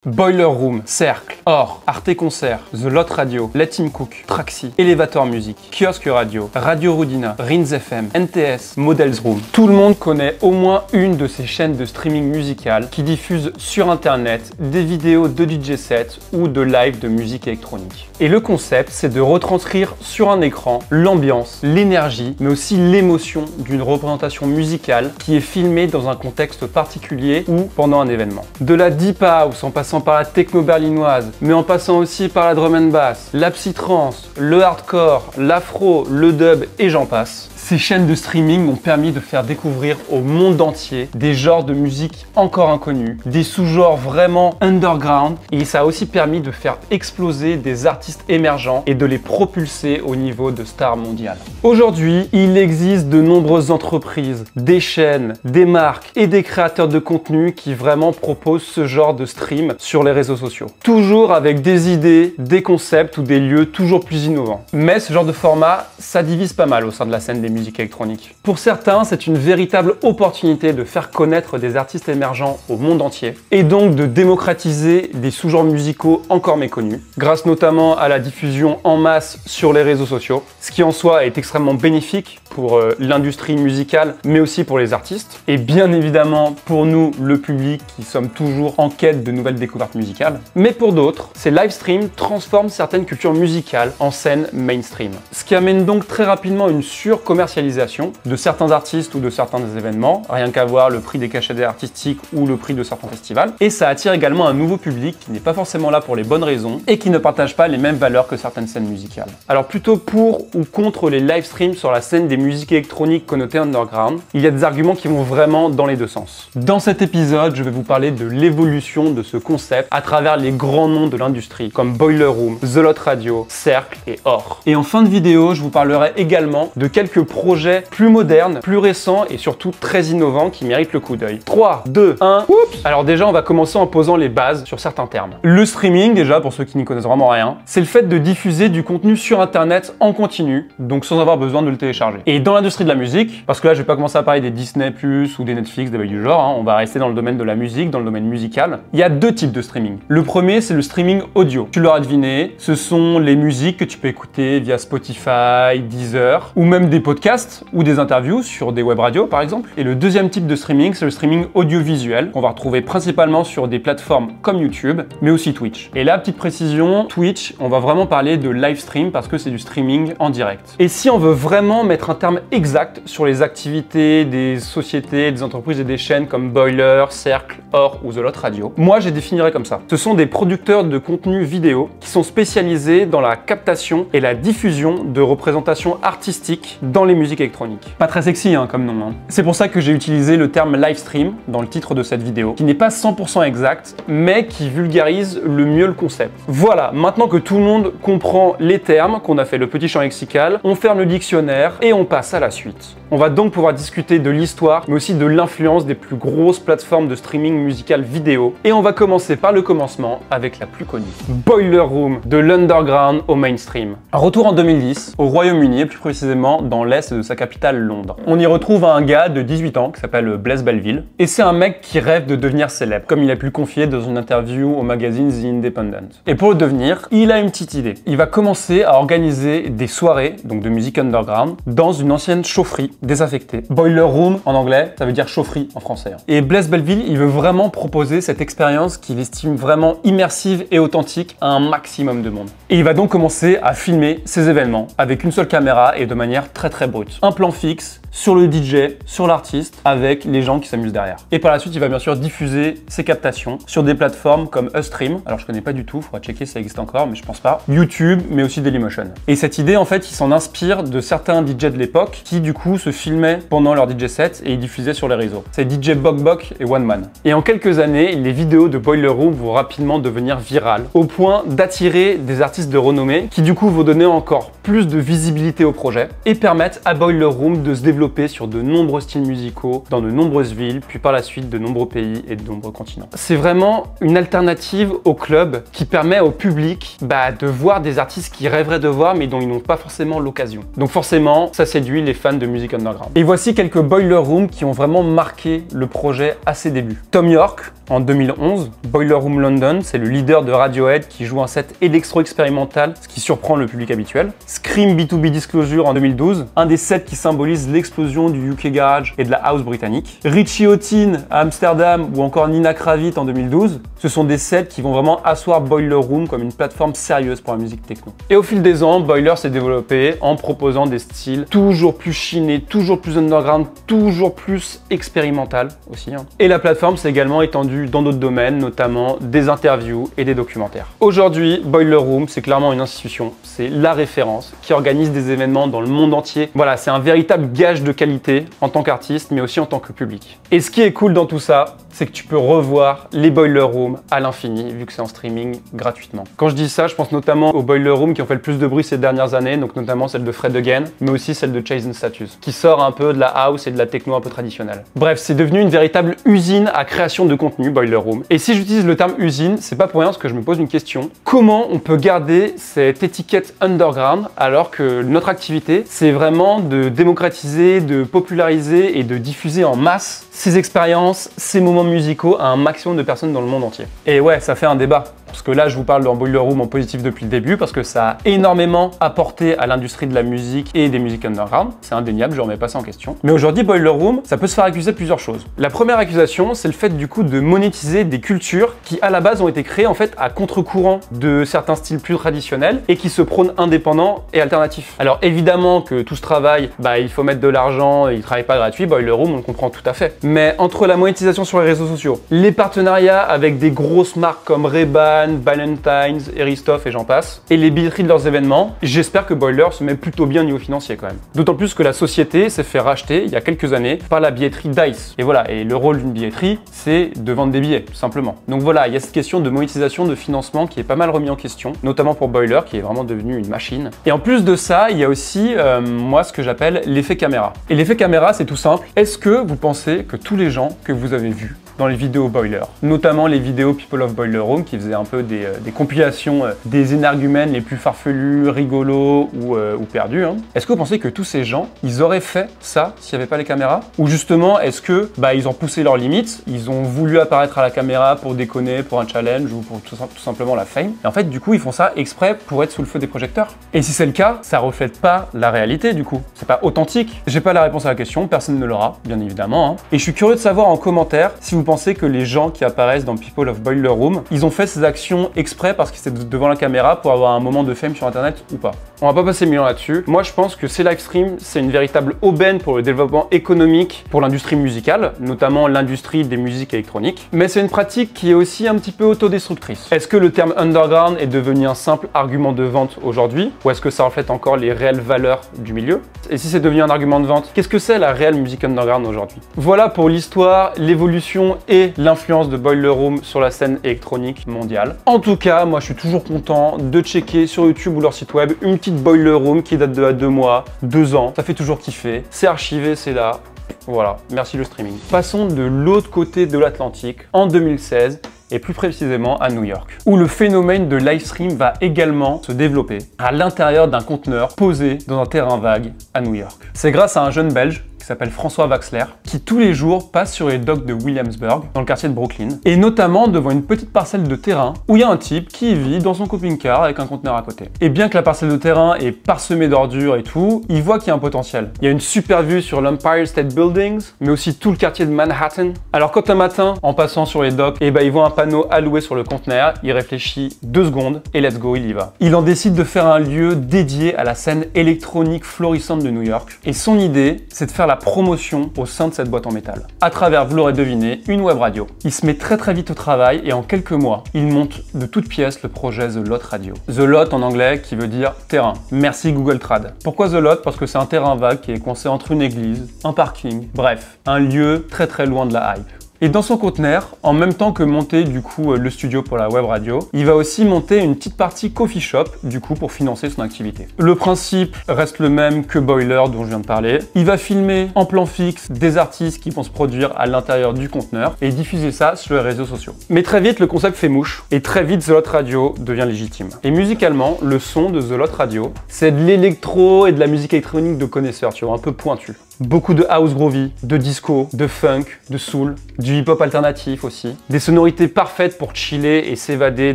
Boiler Room, Cercle, Or, Arte Concert, The Lot Radio, Let Him Cook, Traxi, Elevator Music, Kiosque Radio, Radio Rudina, Rinz FM, NTS, Models Room. Tout le monde connaît au moins une de ces chaînes de streaming musical qui diffusent sur internet des vidéos de DJ sets ou de live de musique électronique. Et le concept, c'est de retranscrire sur un écran l'ambiance, l'énergie, mais aussi l'émotion d'une représentation musicale qui est filmée dans un contexte particulier ou pendant un événement. De la deep house en passant par la techno berlinoise, mais en passant aussi par la drum and bass, la psytrance, le hardcore, l'afro, le dub et j'en passe. Ces chaînes de streaming ont permis de faire découvrir au monde entier des genres de musique encore inconnus, des sous-genres vraiment underground, et ça a aussi permis de faire exploser des artistes émergents et de les propulser au niveau de stars mondiales. Aujourd'hui, il existe de nombreuses entreprises, des chaînes, des marques et des créateurs de contenu qui vraiment proposent ce genre de stream sur les réseaux sociaux. Toujours avec des idées, des concepts ou des lieux toujours plus innovants. Mais ce genre de format, ça divise pas mal au sein de la scène des musique électronique. Pour certains, c'est une véritable opportunité de faire connaître des artistes émergents au monde entier et donc de démocratiser des sous-genres musicaux encore méconnus, grâce notamment à la diffusion en masse sur les réseaux sociaux, ce qui en soi est extrêmement bénéfique pour l'industrie musicale, mais aussi pour les artistes, et bien évidemment pour nous, le public, qui sommes toujours en quête de nouvelles découvertes musicales. Mais pour d'autres, ces live streams transforment certaines cultures musicales en scène mainstream, ce qui amène donc très rapidement une surcommercialisation de certains artistes ou de certains événements, rien qu'à voir le prix des cachets artistiques ou le prix de certains festivals, et ça attire également un nouveau public qui n'est pas forcément là pour les bonnes raisons et qui ne partage pas les mêmes valeurs que certaines scènes musicales. Alors plutôt pour ou contre les live streams sur la scène des musiques électroniques connotées underground, il y a des arguments qui vont vraiment dans les deux sens. Dans cet épisode, je vais vous parler de l'évolution de ce concept à travers les grands noms de l'industrie comme Boiler Room, The Lot Radio, Cercle et Or. Et en fin de vidéo, je vous parlerai également de quelques projets plus modernes, plus récents et surtout très innovants qui méritent le coup d'œil. 3, 2, 1, oups! Alors déjà, on va commencer en posant les bases sur certains termes. Le streaming, déjà, pour ceux qui n'y connaissent vraiment rien, c'est le fait de diffuser du contenu sur internet en continu, donc sans avoir besoin de le télécharger. Et dans l'industrie de la musique, parce que là, je vais pas commencer à parler des Disney+, ou des Netflix, des bails du genre, on va rester dans le domaine de la musique, dans le domaine musical. Il y a deux types de streaming. Le premier, c'est le streaming audio. Tu l'auras deviné, ce sont les musiques que tu peux écouter via Spotify, Deezer, ou même des podcasts ou des interviews sur des web radios par exemple. Et le deuxième type de streaming, c'est le streaming audiovisuel qu'on va retrouver principalement sur des plateformes comme YouTube, mais aussi Twitch. Et là, petite précision, Twitch, on va vraiment parler de live stream parce que c'est du streaming en direct. Et si on veut vraiment mettre un terme exact sur les activités des sociétés, des entreprises et des chaînes comme Boiler, Cercle, Or ou The Lot Radio, moi je les définirais comme ça. Ce sont des producteurs de contenu vidéo qui sont spécialisés dans la captation et la diffusion de représentations artistiques dans les musiques électroniques. Pas très sexy comme nom. C'est pour ça que j'ai utilisé le terme live stream dans le titre de cette vidéo, qui n'est pas 100% exact, mais qui vulgarise le mieux le concept. Voilà, maintenant que tout le monde comprend les termes, qu'on a fait le petit champ lexical, on ferme le dictionnaire et on passe à la suite. On va donc pouvoir discuter de l'histoire, mais aussi de l'influence des plus grosses plateformes de streaming musical vidéo. Et on va commencer par le commencement avec la plus connue. Boiler Room, de l'underground au mainstream. Un retour en 2010, au Royaume-Uni, et plus précisément dans l'est de sa capitale Londres. On y retrouve un gars de 18 ans qui s'appelle Blaise Belleville. Et c'est un mec qui rêve de devenir célèbre, comme il a pu le confier dans une interview au magazine The Independent. Et pour le devenir, il a une petite idée. Il va commencer à organiser des soirées, donc de musique underground, dans une ancienne chaufferie désaffectée. Boiler Room en anglais, ça veut dire chaufferie en français. Et Blaise Belleville, il veut vraiment proposer cette expérience qu'il estime vraiment immersive et authentique à un maximum de monde. Et il va donc commencer à filmer ces événements avec une seule caméra et de manière très brute. Un plan fixe sur le DJ, sur l'artiste, avec les gens qui s'amusent derrière. Et par la suite, il va bien sûr diffuser ses captations sur des plateformes comme Ustream. Alors je connais pas du tout, faudra checker si ça existe encore, mais je pense pas. YouTube, mais aussi Dailymotion. Et cette idée, en fait, il s'en inspire de certains DJ de l'époque qui du coup se filmaient pendant leur DJ set et ils diffusaient sur les réseaux. C'est DJ Bok Bok et One Man. Et en quelques années, les vidéos de Boiler Room vont rapidement devenir virales, au point d'attirer des artistes de renommée qui du coup vont donner encore plus de visibilité au projet et permettre à Boiler Room de se développer développé sur de nombreux styles musicaux, dans de nombreuses villes, puis par la suite de nombreux pays et de nombreux continents. C'est vraiment une alternative au club qui permet au public de voir des artistes qu'ils rêveraient de voir mais dont ils n'ont pas forcément l'occasion. Donc forcément, ça séduit les fans de musique underground. Et voici quelques Boiler Room qui ont vraiment marqué le projet à ses débuts. Tom York, en 2011, Boiler Room London, c'est le leader de Radiohead qui joue un set électro-expérimental, ce qui surprend le public habituel. Scream B2B Disclosure en 2012, un des sets qui symbolise l'explosion du UK Garage et de la house britannique. Richie Houghton à Amsterdam ou encore Nina Kravitz en 2012, ce sont des sets qui vont vraiment asseoir Boiler Room comme une plateforme sérieuse pour la musique techno. Et au fil des ans, Boiler s'est développé en proposant des styles toujours plus chinés, toujours plus underground, toujours plus expérimental aussi. Et la plateforme s'est également étendue dans d'autres domaines, notamment des interviews et des documentaires. Aujourd'hui, Boiler Room, c'est clairement une institution, c'est la référence qui organise des événements dans le monde entier. Voilà, c'est un véritable gage de qualité en tant qu'artiste, mais aussi en tant que public. Et ce qui est cool dans tout ça, c'est que tu peux revoir les Boiler Room à l'infini, vu que c'est en streaming gratuitement. Quand je dis ça, je pense notamment aux Boiler Room qui ont fait le plus de bruit ces dernières années, donc notamment celle de Fred Again, mais aussi celle de Chase and Status, qui sort un peu de la house et de la techno un peu traditionnelle. Bref, c'est devenu une véritable usine à création de contenu, Boiler Room. Et si j'utilise le terme usine, c'est pas pour rien parce que je me pose une question. Comment on peut garder cette étiquette underground alors que notre activité, c'est vraiment de démocratiser, de populariser et de diffuser en masse ces expériences, ces moments musicaux à un maximum de personnes dans le monde entier. Et ouais, ça fait un débat. Parce que là, je vous parle dans Boiler Room en positif depuis le début, parce que ça a énormément apporté à l'industrie de la musique et des musiques underground. C'est indéniable, je ne remets pas ça en question. Mais aujourd'hui, Boiler Room, ça peut se faire accuser de plusieurs choses. La première accusation, c'est le fait du coup de monétiser des cultures qui, à la base, ont été créées en fait à contre-courant de certains styles plus traditionnels et qui se prônent indépendants et alternatifs. Alors évidemment que tout ce travail, il faut mettre de l'argent, il ne travaille pas gratuit, Boiler Room, on le comprend tout à fait. Mais entre la monétisation sur les réseaux sociaux, les partenariats avec des grosses marques comme Ray-Ban, Valentine's, Eristoff et j'en passe, et les billetteries de leurs événements, j'espère que Boiler se met plutôt bien au niveau financier quand même. D'autant plus que la société s'est fait racheter il y a quelques années par la billetterie Dice. Et voilà, et le rôle d'une billetterie, c'est de vendre des billets, tout simplement. Donc voilà, il y a cette question de monétisation, de financement qui est pas mal remis en question, notamment pour Boiler, qui est vraiment devenu une machine. Et en plus de ça, il y a aussi, moi, ce que j'appelle l'effet caméra. Et l'effet caméra, c'est tout simple. Est-ce que vous pensez que tous les gens que vous avez vus dans les vidéos Boiler, notamment les vidéos People of Boiler Room qui faisaient un peu des compilations des énergumènes les plus farfelus, rigolos ou perdus. Est-ce que vous pensez que tous ces gens, ils auraient fait ça s'il n'y avait pas les caméras? Ou justement, est-ce que ils ont poussé leurs limites, ils ont voulu apparaître à la caméra pour déconner, pour un challenge ou pour tout simplement la fame? Et en fait, du coup, ils font ça exprès pour être sous le feu des projecteurs. Et si c'est le cas, ça reflète pas la réalité du coup. C'est pas authentique. J'ai pas la réponse à la question, personne ne l'aura, bien évidemment. Et je suis curieux de savoir en commentaire si vous pensez que les gens qui apparaissent dans People of Boiler Room, ils ont fait ces actions exprès parce qu'ils étaient devant la caméra pour avoir un moment de fame sur internet ou pas. On va pas passer 1000 ans là-dessus. Moi, je pense que ces live streams, c'est une véritable aubaine pour le développement économique pour l'industrie musicale, notamment l'industrie des musiques électroniques. Mais c'est une pratique qui est aussi un petit peu autodestructrice. Est-ce que le terme underground est devenu un simple argument de vente aujourd'hui, ou est-ce que ça reflète encore les réelles valeurs du milieu? Et si c'est devenu un argument de vente, qu'est-ce que c'est la réelle musique underground aujourd'hui? Voilà pour l'histoire, l'évolution et l'influence de Boiler Room sur la scène électronique mondiale. En tout cas, moi je suis toujours content de checker sur YouTube ou leur site web une petite Boiler Room qui date de 2 mois, 2 ans. Ça fait toujours kiffer. C'est archivé, c'est là. Voilà, merci le streaming. Passons de l'autre côté de l'Atlantique, en 2016, et plus précisément à New York, où le phénomène de live stream va également se développer à l'intérieur d'un conteneur posé dans un terrain vague à New York. C'est grâce à un jeune Belge qui s'appelle François Waxler, qui tous les jours passe sur les docks de Williamsburg, dans le quartier de Brooklyn, et notamment devant une petite parcelle de terrain où il y a un type qui vit dans son camping-car avec un conteneur à côté. Et bien que la parcelle de terrain est parsemée d'ordures et tout, il voit qu'il y a un potentiel. Il y a une super vue sur l'Empire State Buildings, mais aussi tout le quartier de Manhattan. Alors quand un matin, en passant sur les docks, il voit un panneau alloué sur le conteneur, il réfléchit 2 secondes et let's go, il y va. Il en décide de faire un lieu dédié à la scène électronique florissante de New York. Et son idée, c'est de faire la promotion au sein de cette boîte en métal. À travers, vous l'aurez deviné, une web radio. Il se met très vite au travail et en quelques mois, il monte de toutes pièces le projet The Lot Radio. The Lot en anglais qui veut dire terrain. Merci Google Trad. Pourquoi The Lot? Parce que c'est un terrain vague qui est coincé entre une église, un parking, bref, un lieu très loin de la hype. Et dans son conteneur, en même temps que monter du coup le studio pour la web radio, il va aussi monter une petite partie coffee shop du coup pour financer son activité. Le principe reste le même que Boiler dont je viens de parler. Il va filmer en plan fixe des artistes qui vont se produire à l'intérieur du conteneur et diffuser ça sur les réseaux sociaux. Mais très vite, le concept fait mouche et très vite, The Lot Radio devient légitime. Et musicalement, le son de The Lot Radio, c'est de l'électro et de la musique électronique de connaisseurs, tu vois, un peu pointu. Beaucoup de house groovy, de disco, de funk, de soul, du hip-hop alternatif aussi. Des sonorités parfaites pour chiller et s'évader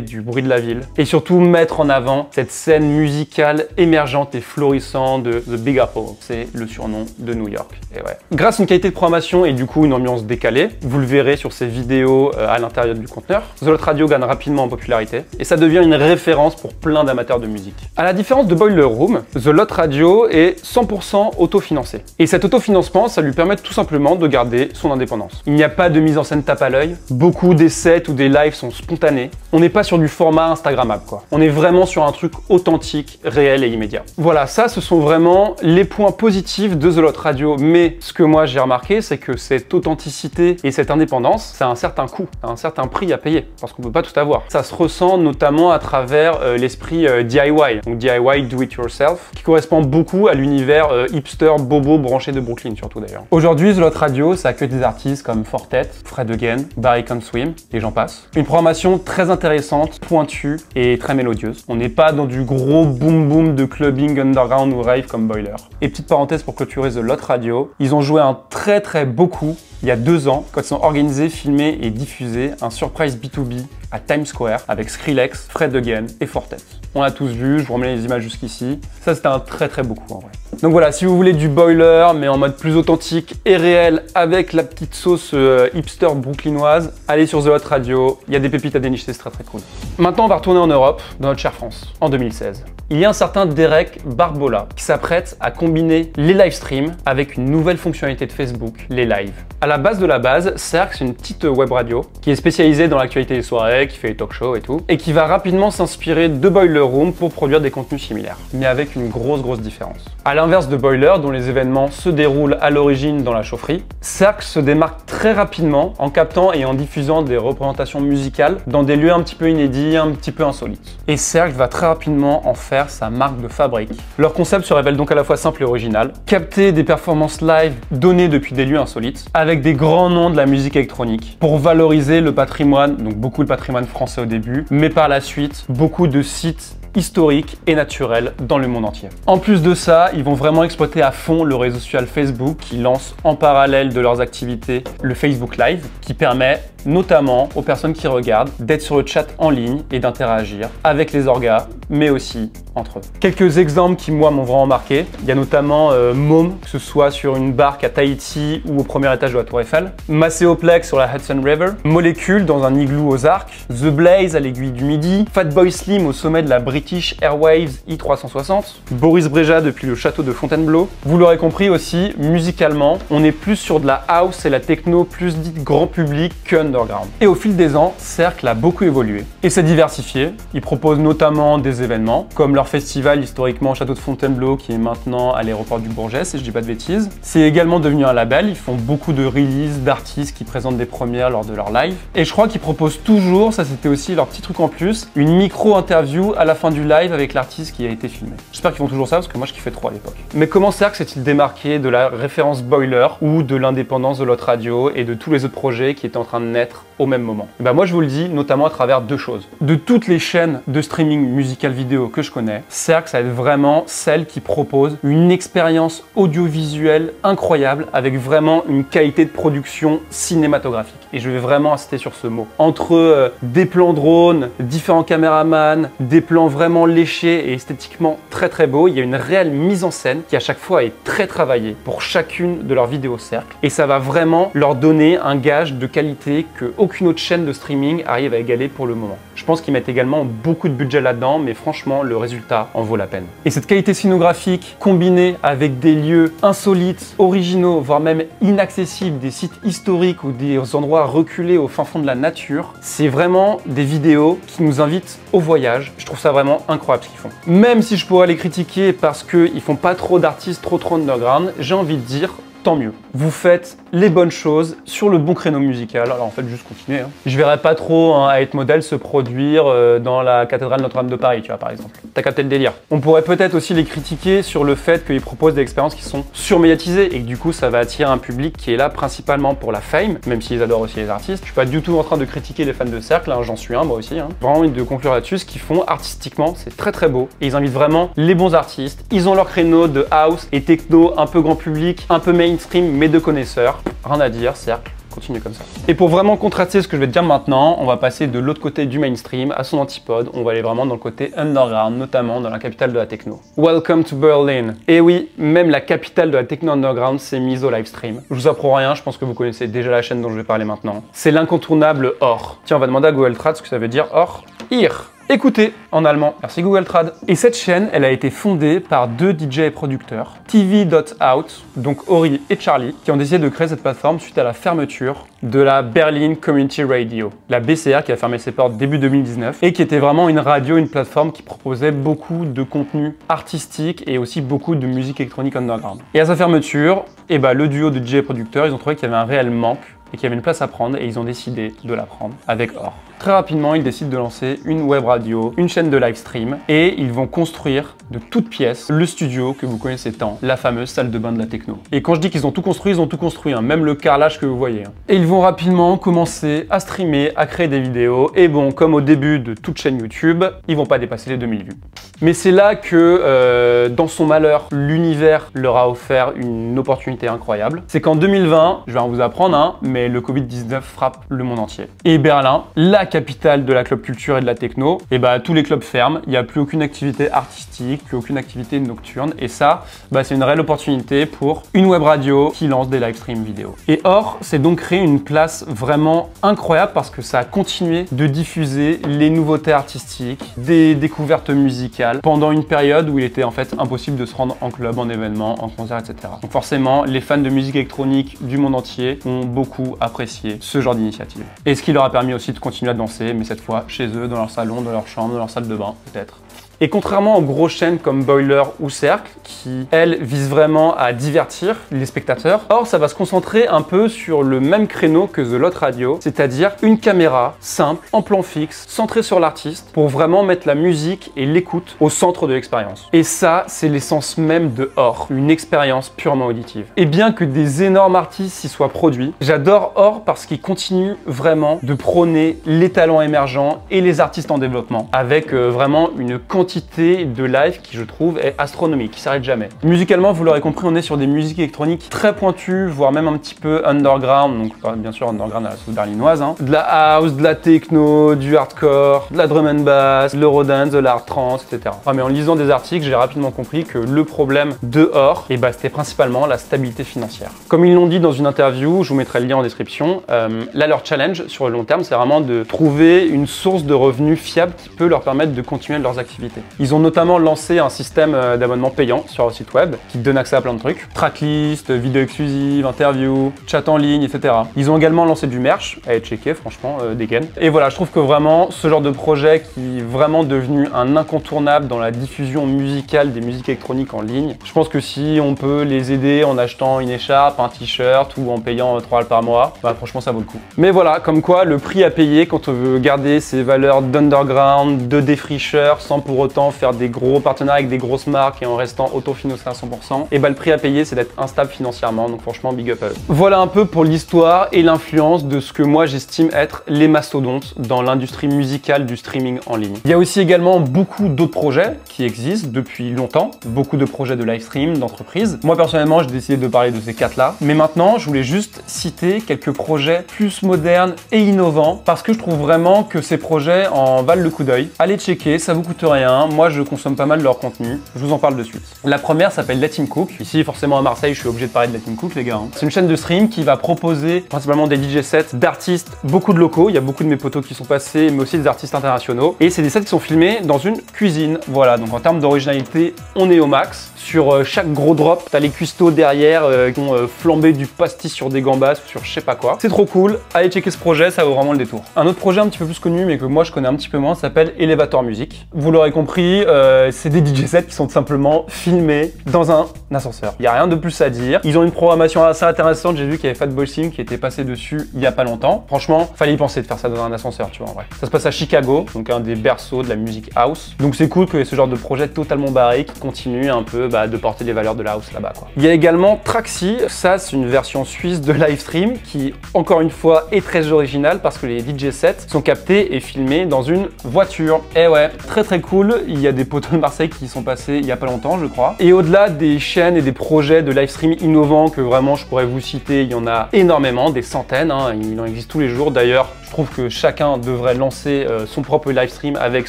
du bruit de la ville. Et surtout mettre en avant cette scène musicale émergente et florissante de The Big Apple. C'est le surnom de New York. Et ouais. Grâce à une qualité de programmation et du coup une ambiance décalée, vous le verrez sur ces vidéos à l'intérieur du conteneur, The Lot Radio gagne rapidement en popularité et ça devient une référence pour plein d'amateurs de musique. À la différence de Boiler Room, The Lot Radio est 100% autofinancé. Et cet autofinancement, ça lui permet tout simplement de garder son indépendance. Il n'y a pas de mise en scène tape à l'œil, beaucoup des sets ou des lives sont spontanés. On n'est pas sur du format instagrammable quoi. On est vraiment sur un truc authentique, réel et immédiat. Voilà, ça ce sont vraiment les points positifs de The Lot Radio, mais ce que moi j'ai remarqué, c'est que cette authenticité et cette indépendance, ça a un certain coût, un certain prix à payer, parce qu'on peut pas tout avoir. Ça se ressent notamment à travers l'esprit DIY, donc DIY, do it yourself, qui correspond beaucoup à l'univers hipster, bobo, branché de Brooklyn surtout d'ailleurs. Aujourd'hui, The Lot Radio, ça accueille des artistes comme Fortet, Fred Again, Barry Can Swim, et j'en passe. Une programmation très intéressante, pointue et très mélodieuse. On n'est pas dans du gros boom boom de clubbing underground ou rave comme Boiler. Et petite parenthèse pour clôturer The Lot Radio, ils ont joué un très beau coup il y a 2 ans quand ils ont organisé, filmé et diffusé un surprise B2B à Times Square avec Skrillex, Fred Again et Fortet. On l'a tous vu, je vous remets les images jusqu'ici. Ça c'était un très beau coup en vrai. Donc voilà, si vous voulez du Boiler mais en mode plus authentique et réel avec la petite sauce hipster brooklynoise, allez sur The Lot Radio, il y a des pépites à dénicher, c'est très cool. Maintenant on va retourner en Europe, dans notre chère France, en 2016. Il y a un certain Derek Barbola qui s'apprête à combiner les live streams avec une nouvelle fonctionnalité de Facebook, les lives. À la base de la base, Cercle, c'est une petite web radio qui est spécialisée dans l'actualité des soirées, qui fait les talk shows et tout, et qui va rapidement s'inspirer de Boiler Room pour produire des contenus similaires, mais avec une grosse différence. À l'inverse de Boiler, dont les événements se déroulent à l'origine dans la chaufferie, Cercle se démarque très rapidement en captant et en diffusant des représentations musicales dans des lieux un petit peu inédits, un petit peu insolites. Et Cercle va très rapidement en faire sa marque de fabrique. Leur concept se révèle donc à la fois simple et original, capter des performances live données depuis des lieux insolites, avec des grands noms de la musique électronique, pour valoriser le patrimoine, donc beaucoup le patrimoine français au début, mais par la suite, beaucoup de sites historique et naturel dans le monde entier. En plus de ça, ils vont vraiment exploiter à fond le réseau social Facebook qui lance en parallèle de leurs activités le Facebook Live qui permet notamment aux personnes qui regardent d'être sur le chat en ligne et d'interagir avec les orgas, mais aussi entre eux. Quelques exemples qui, moi, m'ont vraiment marqué. Il y a notamment Môme, que ce soit sur une barque à Tahiti ou au premier étage de la Tour Eiffel, Macéoplex sur la Hudson River, Molécule dans un igloo aux Arcs, The Blaze à l'aiguille du Midi, Fatboy Slim au sommet de la British Airwaves I-360, Boris Brejcha depuis le château de Fontainebleau. Vous l'aurez compris aussi, musicalement, on est plus sur de la house et la techno plus dite grand public qu'underground. Et au fil des ans, Cercle a beaucoup évolué et s'est diversifié. Ils proposent notamment des événements, comme leur festival historiquement au château de Fontainebleau qui est maintenant à l'aéroport du Bourget, si je dis pas de bêtises. C'est également devenu un label, ils font beaucoup de releases d'artistes qui présentent des premières lors de leur live. Et je crois qu'ils proposent toujours, ça c'était aussi leur petit truc en plus, une micro-interview à la fin du live avec l'artiste qui a été filmé. J'espère qu'ils font toujours ça parce que moi je kiffais trop à l'époque. Mais comment Cercle s'est-il démarqué de la référence Boiler ou de l'indépendance de Lot Radio et de tous les autres projets qui étaient en train de naître au même moment? Et ben moi je vous le dis notamment à travers 2 choses. De toutes les chaînes de streaming musical vidéo que je connais, Cercle ça va être vraiment celle qui propose une expérience audiovisuelle incroyable avec vraiment une qualité de production cinématographique. Et je vais vraiment insister sur ce mot. Entre des plans drones, différents caméramans, des plans vraiment léchés et esthétiquement très beaux, il y a une réelle mise en scène qui à chaque fois est très travaillée pour chacune de leurs vidéos Cercle. Et ça va vraiment leur donner un gage de qualité que aucune autre chaîne de streaming arrive à égaler pour le moment. Je pense qu'ils mettent également beaucoup de budget là-dedans, mais franchement, le résultat en vaut la peine. Et cette qualité scénographique, combinée avec des lieux insolites, originaux, voire même inaccessibles, des sites historiques ou des endroits reculés au fin fond de la nature, c'est vraiment des vidéos qui nous invitent au voyage. Je trouve ça vraiment incroyable ce qu'ils font. Même si je pourrais les critiquer parce qu'ils font pas trop d'artistes trop underground, j'ai envie de dire tant mieux. Vous faites les bonnes choses sur le bon créneau musical. Alors en fait, juste continuez. Je verrais pas trop un Hate Model se produire dans la cathédrale Notre-Dame de Paris, tu vois, par exemple. T'as capté le délire. On pourrait peut-être aussi les critiquer sur le fait qu'ils proposent des expériences qui sont surmédiatisées et que du coup, ça va attirer un public qui est là principalement pour la fame, même s'ils adorent aussi les artistes. Je suis pas du tout en train de critiquer les fans de Cercle, hein, j'en suis un moi aussi. Vraiment envie de conclure là-dessus, ce qu'ils font artistiquement, c'est très très beau. Et ils invitent vraiment les bons artistes. Ils ont leur créneau de house et techno, un peu grand public, un peu mainstream, mais de connaisseurs. Rien à dire, Cercle. Continue comme ça. Et pour vraiment contraster ce que je vais te dire maintenant, on va passer de l'autre côté du mainstream à son antipode. On va aller vraiment dans le côté underground, notamment dans la capitale de la techno. Welcome to Berlin. Et oui, même la capitale de la techno underground s'est mise au live stream. Je vous apprends rien, je pense que vous connaissez déjà la chaîne dont je vais parler maintenant. C'est l'incontournable ORR. Tiens, on va demander à Google Trad ce que ça veut dire ORR. Ir. Écoutez en allemand. Merci Google Trad. Et cette chaîne, elle a été fondée par deux DJ et producteurs, TV.out, donc Ori et Charlie, qui ont décidé de créer cette plateforme suite à la fermeture de la Berlin Community Radio, la BCR qui a fermé ses portes début 2019 et qui était vraiment une radio, une plateforme qui proposait beaucoup de contenu artistique et aussi beaucoup de musique électronique underground. Et à sa fermeture, le duo de DJ et producteurs, ils ont trouvé qu'il y avait un réel manque et qu'il y avait une place à prendre et ils ont décidé de la prendre avec ORR. Très rapidement, ils décident de lancer une web radio, une chaîne de live stream et ils vont construire de toutes pièces le studio que vous connaissez tant, la fameuse salle de bain de la techno. Et quand je dis qu'ils ont tout construit, ils ont tout construit, même le carrelage que vous voyez. Et ils vont rapidement commencer à streamer, à créer des vidéos et bon, comme au début de toute chaîne YouTube, ils vont pas dépasser les 2000 vues. Mais c'est là que, dans son malheur, l'univers leur a offert une opportunité incroyable. C'est qu'en 2020, je vais en vous apprendre, mais le Covid-19 frappe le monde entier. Et Berlin, la capitale de la club culture et de la techno, tous les clubs ferment, il n'y a plus aucune activité artistique, plus aucune activité nocturne. Et ça, c'est une réelle opportunité pour une web radio qui lance des live streams vidéo. Et ORR s'est donc créé une place vraiment incroyable parce que ça a continué de diffuser les nouveautés artistiques, des découvertes musicales pendant une période où il était en fait impossible de se rendre en club, en événement, en concert, etc. Donc forcément, les fans de musique électronique du monde entier ont beaucoup apprécié ce genre d'initiative. Et ce qui leur a permis aussi de continuer à danser, mais cette fois chez eux, dans leur salon, dans leur chambre, dans leur salle de bain, peut-être. Et contrairement aux grosses chaînes comme Boiler ou Cercle, qui, elles, visent vraiment à divertir les spectateurs, ORR, ça va se concentrer un peu sur le même créneau que The Lot Radio, c'est-à-dire une caméra simple, en plan fixe, centrée sur l'artiste, pour vraiment mettre la musique et l'écoute au centre de l'expérience. Et ça, c'est l'essence même de ORR, une expérience purement auditive. Et bien que des énormes artistes s'y soient produits, j'adore ORR parce qu'il continue vraiment de prôner les talents émergents et les artistes en développement, avec vraiment une quantité de live qui, je trouve, est astronomique, qui s'arrête jamais. Musicalement, vous l'aurez compris, on est sur des musiques électroniques très pointues, voire même un petit peu underground, donc bien sûr underground à la sauce berlinoise, de la house, de la techno, du hardcore, de la drum and bass, de l'eurodance, de l'art trance, etc. Mais en lisant des articles, j'ai rapidement compris que le problème de ORR, c'était principalement la stabilité financière. Comme ils l'ont dit dans une interview, je vous mettrai le lien en description, là leur challenge sur le long terme, c'est vraiment de trouver une source de revenus fiable qui peut leur permettre de continuer leurs activités. Ils ont notamment lancé un système d'abonnement payant sur leur site web qui donne accès à plein de trucs. Tracklist, vidéos exclusives, interviews, chat en ligne, etc. Ils ont également lancé du merch, à checker franchement, des gains. Et voilà, je trouve que vraiment ce genre de projet qui est vraiment devenu un incontournable dans la diffusion musicale des musiques électroniques en ligne, je pense que si on peut les aider en achetant une écharpe, un t-shirt ou en payant 3 balles par mois, franchement ça vaut le coup. Mais voilà, comme quoi le prix à payer quand on veut garder ces valeurs d'underground, de défricheur, sans pour autant faire des gros partenariats avec des grosses marques et en restant autofinancé à 100%, le prix à payer c'est d'être instable financièrement, donc franchement big up à eux. Voilà un peu pour l'histoire et l'influence de ce que moi j'estime être les mastodontes dans l'industrie musicale du streaming en ligne. Il y a aussi également beaucoup d'autres projets qui existent depuis longtemps, beaucoup de projets de live stream, d'entreprises. Moi personnellement j'ai décidé de parler de ces 4 là, mais maintenant je voulais juste citer quelques projets plus modernes et innovants parce que je trouve vraiment que ces projets en valent le coup d'œil. Allez checker, ça vous coûte rien. Moi, je consomme pas mal de leur contenu. Je vous en parle de suite. La première s'appelle Let Him Cook. Ici, forcément, à Marseille, je suis obligé de parler de Let Him Cook, les gars. C'est une chaîne de stream qui va proposer principalement des DJ sets d'artistes, beaucoup de locaux. Il y a beaucoup de mes potos qui sont passés, mais aussi des artistes internationaux. Et c'est des sets qui sont filmés dans une cuisine. Voilà, donc en termes d'originalité, on est au max. Sur chaque gros drop, t'as les cuistots derrière qui ont flambé du pastis sur des gambas ou sur je sais pas quoi. C'est trop cool. Allez checker ce projet, ça vaut vraiment le détour. Un autre projet un petit peu plus connu, mais que moi je connais un petit peu moins, s'appelle Elevator Music. Vous l'aurez compris, compris, c'est des DJ sets qui sont tout simplement filmés dans un ascenseur. Il n'y a rien de plus à dire. Ils ont une programmation assez intéressante. J'ai vu qu'il y avait Fatboy Slim qui était passé dessus il n'y a pas longtemps. Franchement, fallait y penser de faire ça dans un ascenseur, tu vois, en vrai. Ça se passe à Chicago, donc un des berceaux de la musique house. Donc c'est cool qu'il y ait ce genre de projet totalement barré qui continue un peu de porter les valeurs de la house là-bas, quoi. Il y a également Traxi. Ça, c'est une version suisse de Livestream qui, encore une fois, est très originale parce que les DJ sets sont captés et filmés dans une voiture. Et ouais, très très cool. Il y a des poteaux de Marseille qui sont passés il y a pas longtemps, je crois. Et au-delà des chaînes et des projets de livestream innovants que vraiment je pourrais vous citer, il y en a énormément, des centaines, hein. Il en existe tous les jours. D'ailleurs, je trouve que chacun devrait lancer son propre livestream avec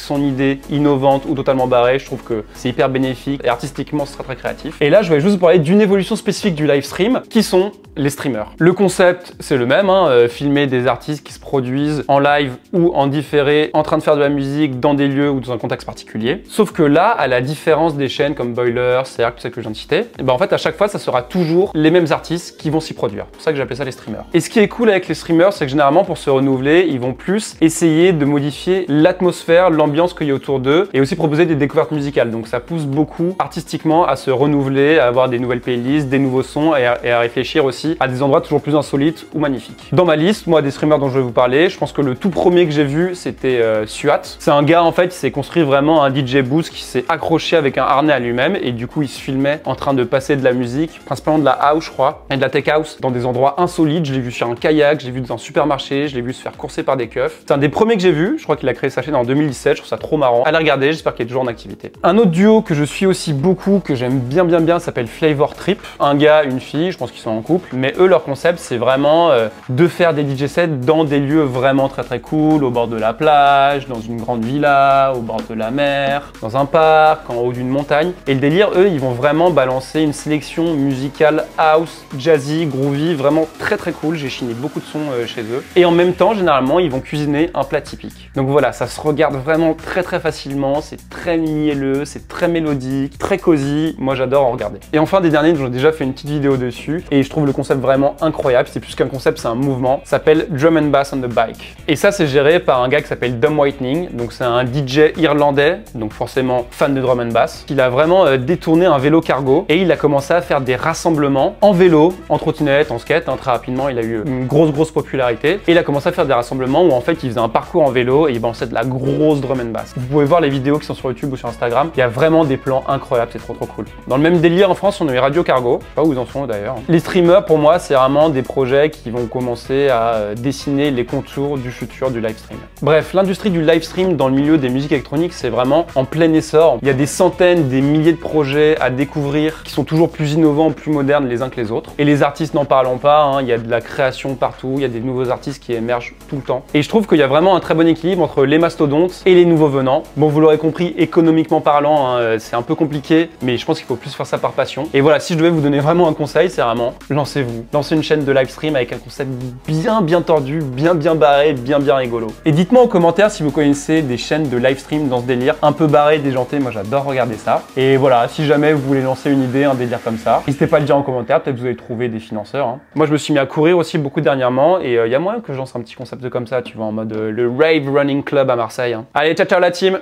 son idée innovante ou totalement barrée. Je trouve que c'est hyper bénéfique et artistiquement c'est très très créatif. Et là, je vais juste vous parler d'une évolution spécifique du livestream qui sont les streamers. Le concept, c'est le même, hein, filmer des artistes qui se produisent en live ou en différé, en train de faire de la musique dans des lieux ou dans un contexte particulier. Sauf que là, à la différence des chaînes comme Boiler, Cercle, tout ça que je viens de citer, et ben en fait, à chaque fois, ça sera toujours les mêmes artistes qui vont s'y produire. C'est pour ça que j'appelle ça les streamers. Et ce qui est cool avec les streamers, c'est que généralement, pour se renouveler, ils vont plus essayer de modifier l'atmosphère, l'ambiance qu'il y a autour d'eux et aussi proposer des découvertes musicales. Donc ça pousse beaucoup artistiquement à se renouveler, à avoir des nouvelles playlists, des nouveaux sons et à réfléchir aussi à des endroits toujours plus insolites ou magnifiques. Dans ma liste, moi, des streamers dont je vais vous parler, je pense que le tout premier que j'ai vu, c'était Suat. C'est un gars, en fait, qui s'est construit vraiment un DJ booth, qui s'est accroché avec un harnais à lui-même et du coup, il se filmait en train de passer de la musique, principalement de la house, je crois, et de la tech house dans des endroits insolites. Je l'ai vu sur un kayak, je l'ai vu dans un supermarché, je l'ai vu se faire courser par des keufs. C'est un des premiers que j'ai vu. Je crois qu'il a créé sa chaîne en 2017. Je trouve ça trop marrant. Allez regarder, j'espère qu'il est toujours en activité. Un autre duo que je suis aussi beaucoup, que j'aime bien, s'appelle Flavor Trip. Un gars, une fille, je pense qu'ils sont en couple, mais eux, leur concept, c'est vraiment de faire des DJ sets dans des lieux vraiment très très cool, au bord de la plage, dans une grande villa, au bord de la mer, dans un parc, en haut d'une montagne. Et le délire, eux, ils vont vraiment balancer une sélection musicale house, jazzy, groovy, vraiment très très cool. J'ai chiné beaucoup de sons chez eux. Et en même temps, généralement, ils vont cuisiner un plat typique. Donc voilà, ça se regarde vraiment très très facilement, c'est très mielleux, c'est très mélodique, très cosy. Moi, j'adore en regarder. Et enfin, des derniers, j'ai déjà fait une petite vidéo dessus et je trouve le concept vraiment incroyable. C'est plus qu'un concept, c'est un mouvement. Ça s'appelle Drum and Bass on the Bike. Et ça, c'est géré par un gars qui s'appelle Dom Whitening. Donc c'est un DJ irlandais, donc forcément fan de drum and bass. Il a vraiment détourné un vélo cargo et il a commencé à faire des rassemblements en vélo, en trottinette, en skate. Très rapidement, il a eu une grosse popularité. Et il a commencé à faire des rassemblements où en fait, il faisait un parcours en vélo et il balançait de la grosse drum and bass. Vous pouvez voir les vidéos qui sont sur YouTube ou sur Instagram. Il y a vraiment des plans incroyables, c'est trop cool. Dans le même délire, en France, on a eu Radio Cargo. Je sais pas où ils en sont d'ailleurs. Les streamers, pour moi, c'est vraiment des projets qui vont commencer à dessiner les contours du futur du live stream. Bref, l'industrie du live stream dans le milieu des musiques électroniques, c'est vraiment en plein essor. Il y a des centaines, des milliers de projets à découvrir qui sont toujours plus innovants, plus modernes les uns que les autres. Et les artistes, n'en parlons pas, hein. Il y a de la création partout, il y a des nouveaux artistes qui émergent tout le temps. Et je trouve qu'il y a vraiment un très bon équilibre entre les mastodontes et les nouveaux venants. Bon, vous l'aurez compris, économiquement parlant, hein, c'est un peu compliqué, mais je pense qu'il faut plus faire ça par passion. Et voilà, si je devais vous donner vraiment un conseil, c'est vraiment lancez-vous. Lancez une chaîne de live stream avec un concept bien tordu, bien barré, bien rigolo. Et dites-moi en commentaire si vous connaissez des chaînes de live stream dans ce délire un peu barré, déjanté. Moi, j'adore regarder ça. Et voilà, si jamais vous voulez lancer une idée, un délire comme ça, n'hésitez pas à le dire en commentaire. Peut-être que vous allez trouver des financeurs, hein. Moi, je me suis mis à courir aussi beaucoup dernièrement et il y a moyen que je lance un petit concept comme ça, tu vois, en mode le Rave Running Club à Marseille, hein. Allez, ciao la team!